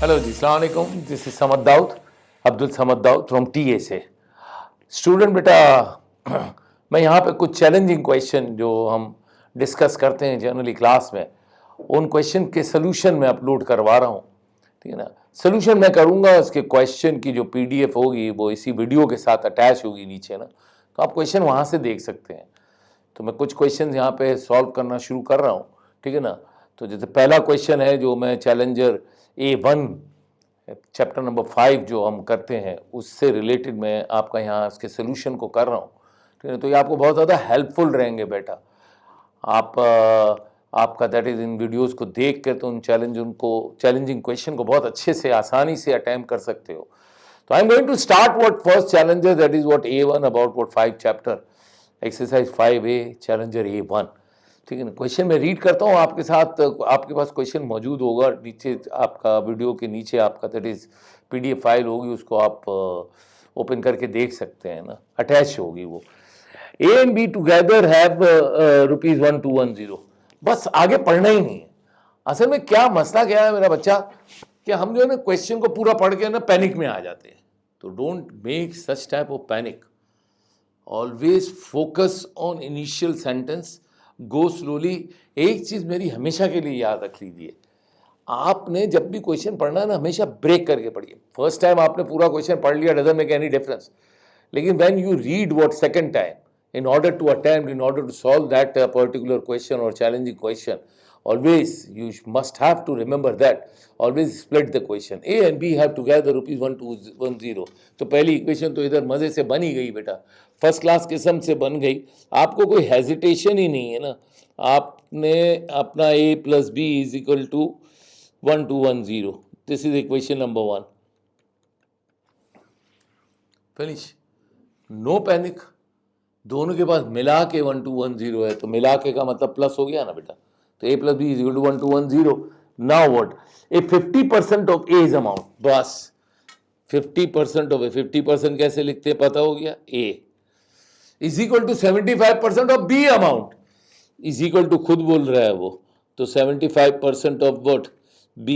Hello जी, अस्सलाम वालेकुम। This is Samad Daud, Abdul Samad Daud from TA से। स्टूडेंट बेटा, मैं यहाँ पे कुछ चैलेंजिंग क्वेश्चन जो हम डिस्कस करते हैं जनरली क्लास में, उन क्वेश्चन के सोल्यूशन मैं अपलोड करवा रहा हूँ, ठीक है ना। सोल्यूशन मैं करूँगा, उसके क्वेश्चन की जो पीडीएफ होगी वो इसी वीडियो के साथ अटैच होगी नीचे ना, तो आप क्वेश्चन वहाँ से देख सकते हैं। तो मैं कुछ क्वेश्चन यहाँ पे सॉल्व करना शुरू कर रहा हूँ, ठीक है ना। तो जैसे पहला क्वेश्चन है जो मैं चैलेंजर A1 चैप्टर नंबर 5 जो हम करते हैं उससे रिलेटेड मैं आपका यहाँ इसके सोल्यूशन को कर रहा हूँ, ठीक है। तो ये आपको बहुत ज़्यादा हेल्पफुल रहेंगे बेटा। आप आपका दैट इज़ इन वीडियोस को देख कर तो उन चैलेंजिंग क्वेश्चन को बहुत अच्छे से आसानी से अटेम्प्ट कर सकते हो। तो I am going to start what first challenger, that is what A1 about what 5 chapter exercise 5A challenger A1, ठीक है ना। क्वेश्चन मैं रीड करता हूँ आपके साथ, आपके पास क्वेश्चन मौजूद होगा नीचे, आपका वीडियो के नीचे आपका दैट इज़ PDF फाइल होगी, उसको आप ओपन करके देख सकते हैं ना, अटैच होगी वो। A and B together have ₹1210। बस आगे पढ़ना ही नहीं है। असल में क्या मसला क्या है मेरा बच्चा, कि हम जो है ना क्वेश्चन को पूरा पढ़ के ना पैनिक में आ जाते हैं। तो don't make such type of panic, always focus on initial sentence, go slowly. एक चीज मेरी हमेशा के लिए याद रख लीजिए, आपने जब भी क्वेश्चन पढ़ना है ना हमेशा ब्रेक करके पढ़िए। फर्स्ट टाइम आपने पूरा क्वेश्चन पढ़ लिया, डजंट मेक एनी डिफरेंस, लेकिन when you read what second time, in order to attempt, in order to solve that particular question or challenging question, always you must have to remember that, always split the question. A and B have together ₹1210। तो पहली equation तो इधर मजे से बन ही गई बेटा, first class किस्म से बन गई। आपको कोई हेजिटेशन ही नहीं है ना, आपने अपना A plus B is equal to 1210। This is equation number 1। Finish, no panic. दोनों के पास मिला के 1210 है, तो मिला के का मतलब प्लस हो गया ना बेटा। तो A plus B is equal to 1210। Now what, A 50% of A is amount, बस 50% ऑफ A, 50% कैसे लिखते हैं पता हो गया, A is equal to 75% of B amount, is equal to खुद बोल रहा है वो, तो 75% of what, B।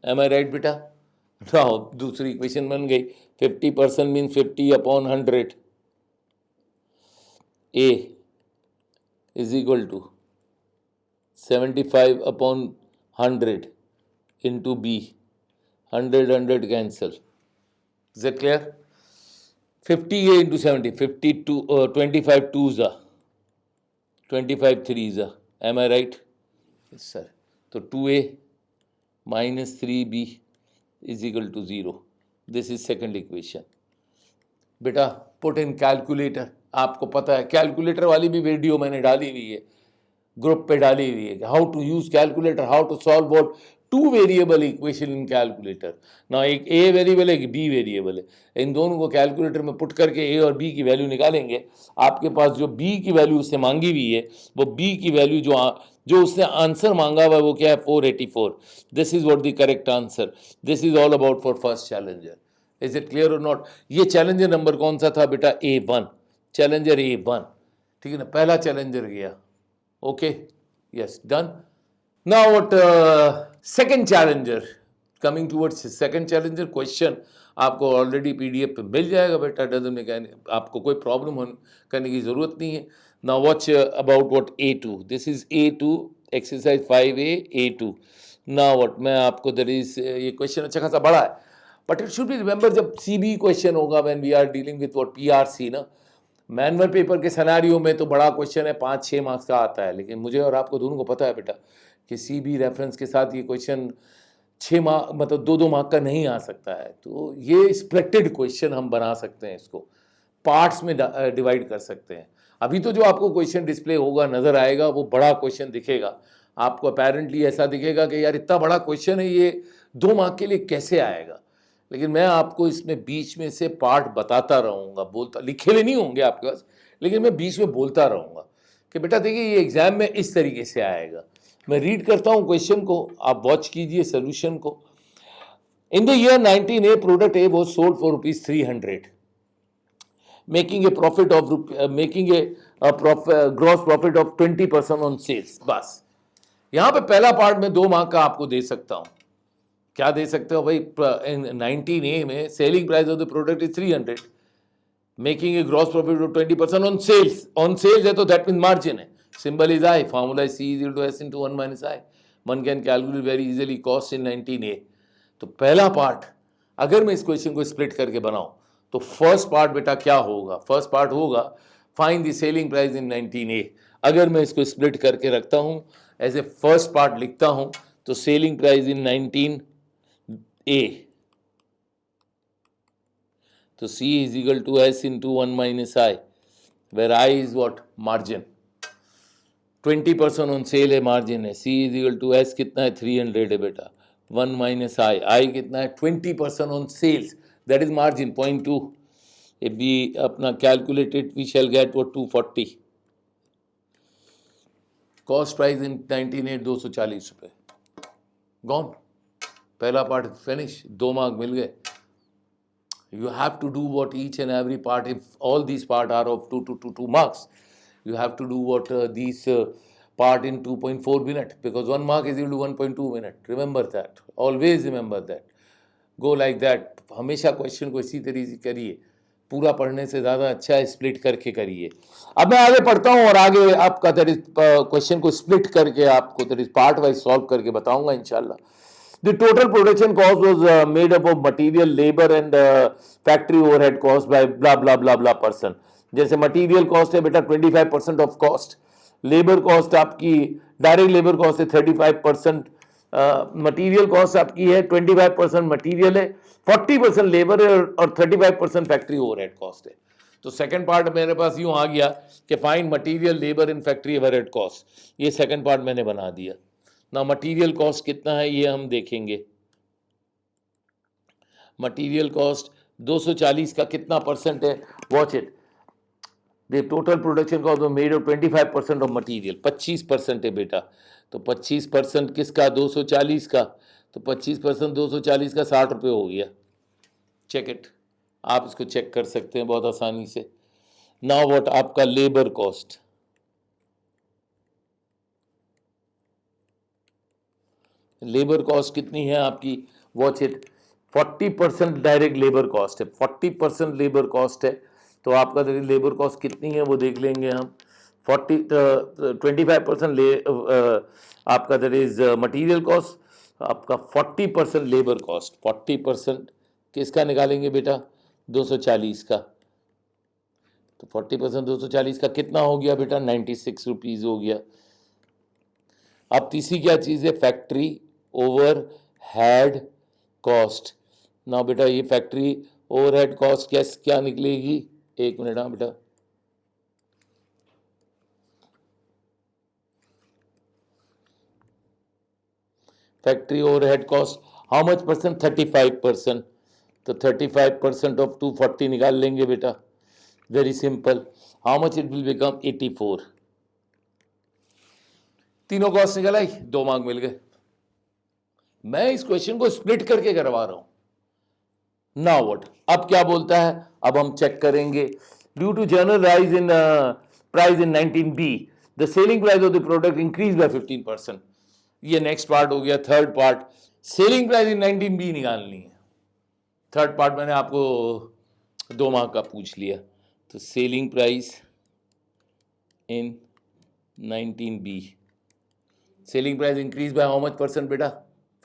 Am I right बेटा? नाउ दूसरी इक्वेशन बन गई, 50% mean 50/100, A is equal to 75/100 into B, 100 cancel, is that clear? 50A into 70, 52, 25 2s are 25 3s are, am I right? Yes sir. So 2A minus 3B is equal to 0. This is second equation. बेटा put in calculator, आपको पता है calculator वाली भी video मैंने डाली हुई है, ग्रुप पे डाली हुई है, how to use calculator, how to solve what 2 variable equation in calculator ना। एक A वेरिएबल है, एक B वेरिएबल है, इन दोनों को कैलकुलेटर में पुट करके A और B की वैल्यू निकालेंगे। आपके पास जो B की वैल्यू उससे मांगी हुई है, वो B की वैल्यू जो उसने आंसर मांगा हुआ है वो क्या है, 484। This is what the correct answer. This is all about for first challenger. Is it clear और नॉट? ये चैलेंजर नंबर कौन सा था बेटा, A1, चैलेंजर A1, ठीक है ना। पहला चैलेंजर गया, okay, yes, done. Now what second challenger, coming towards second challenger question आपको ऑलरेडी PDF पे मिल जाएगा बेटा, डजंट मेक एनी, आपको कोई प्रॉब्लम करने की जरूरत नहीं है। Now watch about what A2, this is A2 exercise 5A A2। Now what, मैं आपको दर इज, ये क्वेश्चन अच्छा खासा बड़ा है, but it should be remember जब CB क्वेश्चन होगा, when we are dealing with what PRC ना, मैनुअल पेपर के सिनेरियो में तो बड़ा क्वेश्चन है, 5-6 मार्क्स का आता है, लेकिन मुझे और आपको दोनों को पता है बेटा कि CB रेफरेंस के साथ ये क्वेश्चन 6 मार्क मतलब 2-2 मार्क का नहीं आ सकता है। तो ये स्प्लिटेड क्वेश्चन हम बना सकते हैं, इसको पार्ट्स में डिवाइड कर सकते हैं। अभी तो जो आपको क्वेश्चन डिस्प्ले होगा, नजर आएगा, वो बड़ा क्वेश्चन दिखेगा आपको, अपेरेंटली ऐसा दिखेगा कि यार इतना बड़ा क्वेश्चन है, ये 2 मार्क के लिए कैसे आएगा। लेकिन मैं आपको इसमें बीच में से पार्ट बताता रहूँगा, बोलता, लिखे हुए नहीं होंगे आपके पास, लेकिन मैं बीच में बोलता रहूँगा कि बेटा देखिए ये एग्जाम में इस तरीके से आएगा। मैं रीड करता हूँ क्वेश्चन को, आप वॉच कीजिए सोल्यूशन को। In the year 19A product A was sold for ₹300, making a profit of gross profit of 20% on sales. बस यहाँ पे पहला पार्ट में 2 मार्क का आपको दे सकता हूँ क्या दे सकते हो भाई, 19A में selling price of the product is 300, making a gross profit of 20% on sales. On sales है तो दैट मीन मार्जिन है। Symbol is I, formula is C is S into 1 minus I। One can calculate very easily cost in 19A। तो पहला part अगर मैं इस question को split करके बनाऊं तो फर्स्ट पार्ट बेटा क्या होगा, फर्स्ट पार्ट होगा find the selling price in 19A। अगर मैं इसको स्प्लिट करके रखता हूं एज ए फर्स्ट पार्ट लिखता हूं तो सेलिंग प्राइस इन 19A, तो C is equal to S into 1 minus I, where I is what? Margin. 20% on sale है, margin है। C is equal to S कितना है? 300 है बेटा। 1 minus I, I कितना है? 20% on sales, that is margin 0.2। If we अपना calculate it, we shall get what? 240। Cost price in 19A 240 रुपये। Gone। पहला पार्ट फिनिश, 2 मार्क मिल गए। You have to do what each and every part, if all these part are of 2 marks, you have to do what these part in 2.4 minute, because 1 mark is equal to 1.2 minute. Remember that, always remember that, go like that। हमेशा question को इसी तरीके से करिए, पूरा पढ़ने से ज़्यादा अच्छा है स्प्लिट करके करिए। अब मैं आगे पढ़ता हूँ और आगे आपका क्वेश्चन को स्प्लिट करके आपको पार्ट वाइज सॉल्व करके बताऊंगा इंशाल्लाह। The total production cost was made up of material, labor and factory overhead cost by blah blah blah blah person। जैसे मटीरियल कॉस्ट है बेटा 25% ऑफ कॉस्ट, लेबर कॉस्ट आपकी डायरेक्ट लेबर कॉस्ट है 35%, material cost आपकी है 25% material है, 40% labour है और 35% फैक्ट्री ओवरहेड कॉस्ट है। तो सेकंड पार्ट मेरे पास यूं आ गया कि find material, labour and factory overhead cost, ये सेकंड पार्ट मैंने बना दिया ना। मटीरियल कॉस्ट कितना है ये हम देखेंगे। मटीरियल कॉस्ट 240 का कितना परसेंट है, watch it. The total production cost made of 25% of material, 25% है बेटा। तो 25% किसका? 240 का। तो 25% 240 का 60 रुपये हो गया। चेक इट, आप इसको चेक कर सकते हैं बहुत आसानी से। नाउ व्हाट आपका लेबर कॉस्ट, लेबर कॉस्ट कितनी है आपकी, watch it. 40% direct labour cost है, 40% लेबर कॉस्ट है। तो आपका लेबर कॉस्ट कितनी है वो देख लेंगे हम। 25% आपका दैट इज मटीरियल कॉस्ट, आपका 40% लेबर कॉस्ट। 40% किसका निकालेंगे बेटा? 240 का। तो 40% 240 का कितना हो गया बेटा? 96 रुपीज़ हो गया। अब तीसरी क्या चीज़ है? Factory over head cost. ना बेटा ये फैक्ट्री ओवरहेड कॉस्ट क्या निकलेगी? एक मिनट। हाँ बेटा, factory overhead cost how much percent? 35%। तो 35% ऑफ 240 निकाल लेंगे बेटा, very simple. How much it will become? 84। तीनों कॉस्ट निकल आई, 2 मार्क मिल गए। मैं इस क्वेश्चन को स्प्लिट करके करवा रहा हूं। नाउ व्हाट, अब क्या बोलता है, अब हम चेक करेंगे। Due to general rise in price in 19B, the selling price of the product increase by 15%। ये नेक्स्ट पार्ट हो गया। Third part, selling price in 19B निकालनी है। थर्ड पार्ट मैंने आपको 2 मार्क का पूछ लिया। तो selling price in 19B, selling price increase by how much percent बेटा?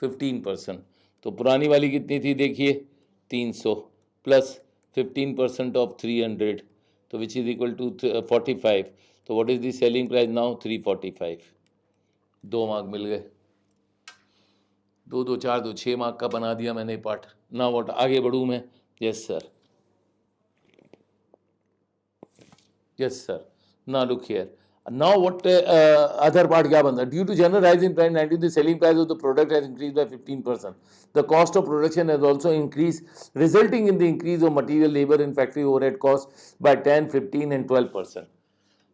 15%। तो पुरानी वाली कितनी थी देखिए, 300 प्लस 15% ऑफ 300, तो विच इज इक्वल टू 45। तो what is the selling price now? 345। 2 mark मिल गए। 2 2 4 2 6 मार्क का बना दिया मैंने पार्ट। ना व्हाट, आगे बढ़ूँ मैं? Yes sir, yes sir. ना look here, now what other part क्या बनता है? Due to general rise in price 19, the selling price of the product has increased by 15%. The cost of production has also increased, resulting in the increase of material, labor and factory overhead costs by 10, 15 and 12%.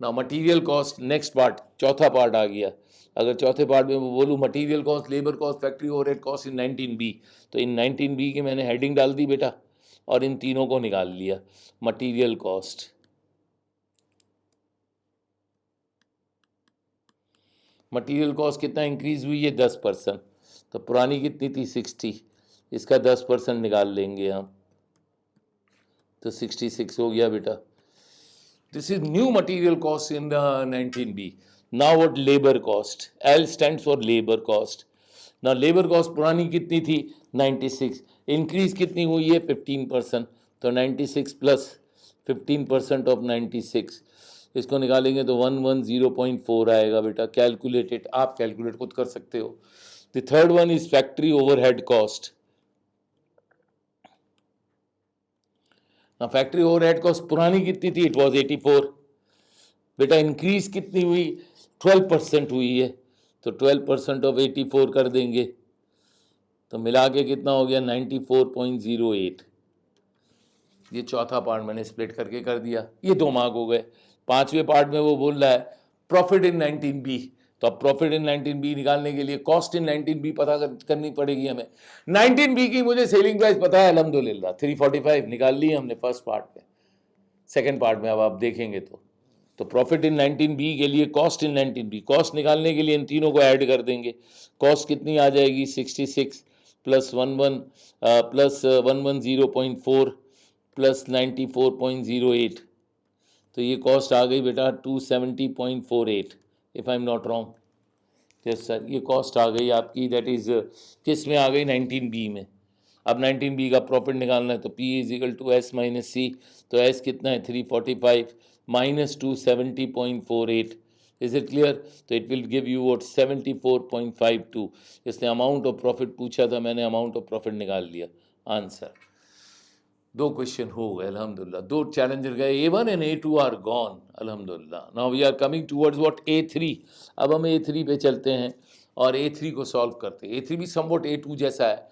Now material cost, next part, चौथा part आ गया। अगर चौथे part में बोलूँ material cost, labour cost, factory overhead cost in 19B, तो इन 19B के मैंने heading डाल दी बेटा और इन तीनों को निकाल लिया। मटीरियल कॉस्ट, मटीरियल कॉस्ट कितना इंक्रीज हुई है? 10%। तो पुरानी कितनी थी 60, इसका 10% निकाल लेंगे हम, तो 66 हो गया बेटा। This is new material cost in the 19B। Now what labour cost, L stands for labour cost. ना लेबर कॉस्ट पुरानी कितनी थी 96, इंक्रीज कितनी हुई है 15%, तो 96 प्लस 15% ऑफ 96, इसको निकालेंगे तो 110.4 आएगा बेटा। कैलकुलेटेड, आप कैलकुलेट खुद कर सकते हो। The third one is factory overhead cost. Factory overhead cost पुरानी कितनी थी, इट वाज 84 बेटा, इंक्रीज कितनी हुई 12% हुई है, तो 12% ऑफ 84 कर देंगे, तो मिला के कितना हो गया 94.08। ये चौथा पार्ट मैंने स्प्लिट करके कर दिया, ये 2 मार्क हो गए। 5वें पार्ट में वो बोल रहा है प्रॉफिट इन 19B, तो अब प्रॉफिट इन 19B निकालने के लिए कॉस्ट इन 19B पता करनी पड़ेगी हमें। 19B की मुझे सेलिंग प्राइस पता है अल्हम्दुलिल्लाह 345 निकाल ली हमने फर्स्ट पार्ट में। सेकेंड पार्ट में अब आप देखेंगे तो प्रॉफिट इन 19B के लिए कॉस्ट इन 19B, कॉस्ट निकालने के लिए इन तीनों को ऐड कर देंगे। कॉस्ट कितनी आ जाएगी 66 प्लस 110.4 प्लस 94.08, तो ये कॉस्ट आ गई बेटा 270.48 if I am not wrong. Yes sir, ये कॉस्ट आ गई आपकी, दैट इज किस में आ गई 19B में। अब 19B का प्रॉफिट निकालना है तो P is equal to S minus C, तो S कितना है 345 माइनस 270.48, इज इट क्लियर। तो it will give you what 74.52। इसने अमाउंट ऑफ प्रॉफिट पूछा था, मैंने अमाउंट ऑफ प्रॉफिट निकाल लिया। आंसर 2 क्वेश्चन हो गए अल्हम्दुलिल्लाह, 2 चैलेंजर गए, A1 and A2 are gone अल्हम्दुलिल्लाह। Now we are coming towards what A3। अब हम A3 पे चलते हैं और A3 को सॉल्व करते हैं। A3 भी समवट A2 जैसा है,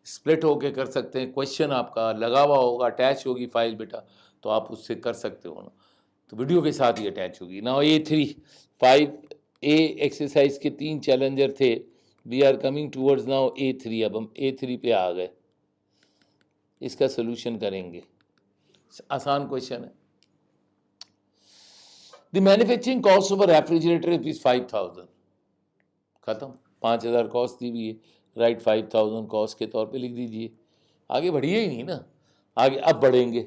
स्प्लिट होके कर सकते हैं। क्वेश्चन आपका लगा हुआ होगा, अटैच होगी फाइल बेटा, तो आप उससे कर सकते हो ना, तो वीडियो के साथ ही अटैच होगी। नाउ A3 5A एक्सरसाइज के 3 चैलेंजर थे। We are coming towards now A3। अब हम A3 पे आ गए, इसका सोल्यूशन करेंगे। आसान क्वेश्चन है। The manufacturing cost of a refrigerator is 5000, खत्म। 5000 कॉस्ट दी हुई है, राइट 5000 कॉस्ट के तौर पे लिख दीजिए। आगे बढ़िए ही नहीं ना, आगे अब बढ़ेंगे।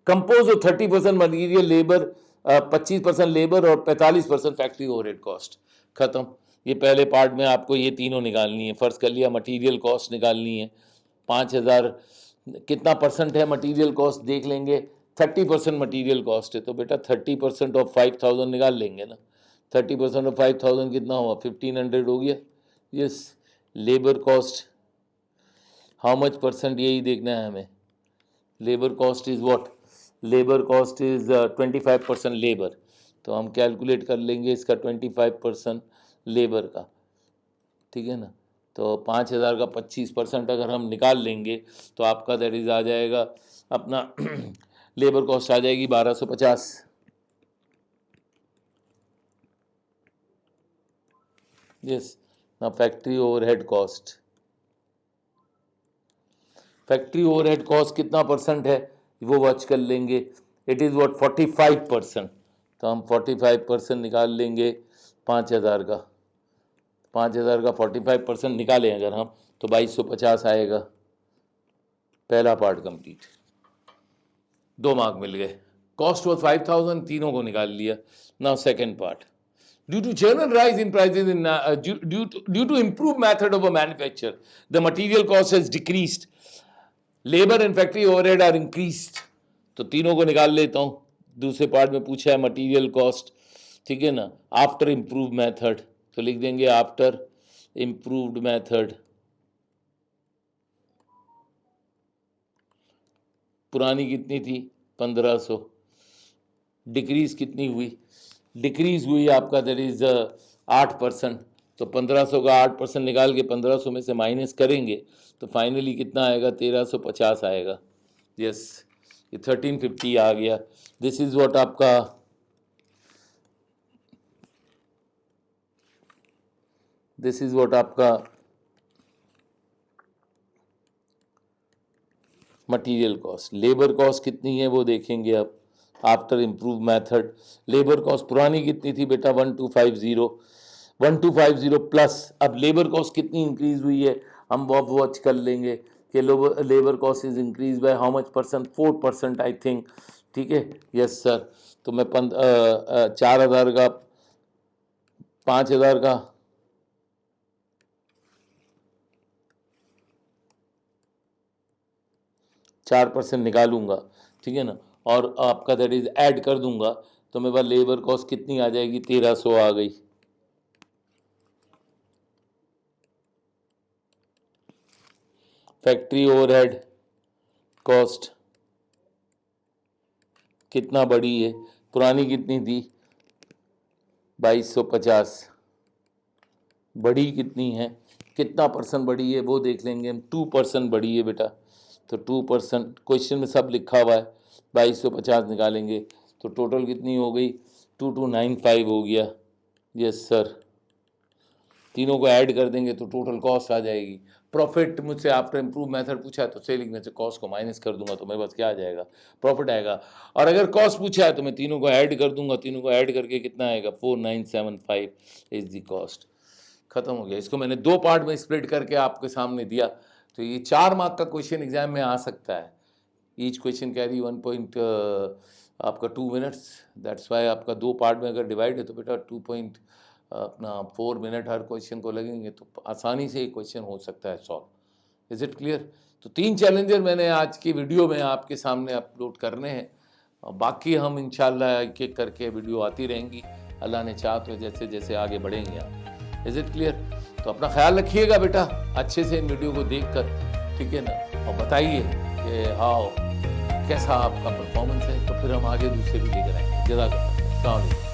Compose of 30% material labour, 25% labour और 45% फैक्ट्री ओवरहेड कॉस्ट, खत्म। ये पहले पार्ट में आपको ये तीनों निकालनी है। फर्स्ट कर लिया, मटीरियल कॉस्ट निकालनी है। 5000 कितना परसेंट है मटीरियल कॉस्ट देख लेंगे, 30% मटीरियल कॉस्ट है, तो बेटा 30% ऑफ 5000 निकाल लेंगे ना। 30% ऑफ 5000 कितना हुआ 1500 हो गया। Yes, labour cost how much percent, यही देखना है हमें। Labour cost is what, labour cost is 25% labour, तो हम कैलकुलेट कर लेंगे इसका 25% लेबर का, ठीक है ना। तो 5000 का 25% अगर हम निकाल लेंगे तो आपका दैट इज आ जाएगा अपना लेबर कॉस्ट आ जाएगी 1250। यस, ना factory overhead cost, factory overhead cost कितना परसेंट है वो वॉच कर लेंगे। इट इज़ व्हाट 45%, तो हम 45% निकाल लेंगे 5000 का। 5000 का 45% निकालें अगर हम तो 2250 आएगा। पहला पार्ट कंप्लीट, 2 मार्क मिल गए। कॉस्ट वॉज 5000, तीनों को निकाल लिया। Now second part, due to general rise in prices in due to improved method of a manufacture, the material cost has decreased, labor and factory overhead are increased, तो तीनों को निकाल लेता हूँ। दूसरे पार्ट में पूछा है मटेरियल कॉस्ट, ठीक है ना, आफ्टर इम्प्रूव मेथड, तो लिख देंगे आफ्टर इम्प्रूव्ड मेथड। पुरानी कितनी थी 1500, डिक्रीज कितनी हुई, डिक्रीज हुई आपका दैट इज 8%, तो 1500 का 8% निकाल के 1500 में से माइनस करेंगे तो फाइनली कितना आएगा 1350 आएगा। यस, ये 1350 आ गया। दिस इज व्हाट आपका मटेरियल कॉस्ट। लेबर कॉस्ट कितनी है वो देखेंगे अब after improve method. Labour cost पुरानी कितनी थी बेटा 1250, 1250 प्लस। अब लेबर कॉस्ट कितनी इंक्रीज हुई है हम वो वॉच कर लेंगे कि labour cost is increase by how much percent, 4% I think. ठीक है, यस सर। तो मैं 4,000 का 5,000 का 4% निकालूंगा, ठीक है ना, और आपका दैट इज ऐड कर दूंगा, तो मेरे पास लेबर कॉस्ट कितनी आ जाएगी, 1300 आ गई। फैक्ट्री ओवरहेड कॉस्ट कितना बढ़ी है, पुरानी कितनी थी 2250, बढ़ी कितनी है, कितना परसेंट बढ़ी है वो देख लेंगे हम। 2% बढ़ी है बेटा, तो 2% क्वेश्चन में सब लिखा हुआ है। 2250 निकालेंगे तो टोटल कितनी हो गई, 2295 हो गया। यस सर, तीनों को ऐड कर देंगे तो टोटल कॉस्ट आ जाएगी। प्रॉफिट मुझसे आपने इम्प्रूव मेथड पूछा है तो सेलिंग में से कॉस्ट को माइनस कर दूंगा तो मेरे पास क्या आ जाएगा, प्रॉफिट आएगा। और अगर कॉस्ट पूछा है तो मैं तीनों को ऐड कर दूंगा, तीनों को ऐड करके कितना आएगा, 4975 इज द कॉस्ट। खत्म हो गया। इसको मैंने 2 पार्ट में स्प्लिट करके आपके सामने दिया, तो ये 4 मार्क का क्वेश्चन एग्जाम में आ सकता है। ईच क्वेश्चन कैरी 1 पॉइंट आपका 2 मिनट्स, दैट्स वाई आपका 2 पार्ट में अगर डिवाइड है तो बेटा 2.4 मिनट हर क्वेश्चन को लगेंगे, तो आसानी से ये क्वेश्चन हो सकता है सॉल्व। Is it clear? तो 3 चैलेंजर मैंने आज की वीडियो में आपके सामने अपलोड करने हैं, और बाकी हम इंशाल्लाह एक एक करके वीडियो आती रहेंगी, अल्लाह ने चाहा तो जैसे जैसे आगे बढ़ेंगे आप। Is it clear? तो अपना ख्याल रखिएगा बेटा अच्छे से इन वीडियो को देख कर, ठीक है ना, और बताइए कि हाँ कैसा आपका परफॉर्मेंस है, तो फिर हम आगे दूसरे भी लेकर आएंगे। जज़ाकल्लाह। अस्सलाम वालेकुम।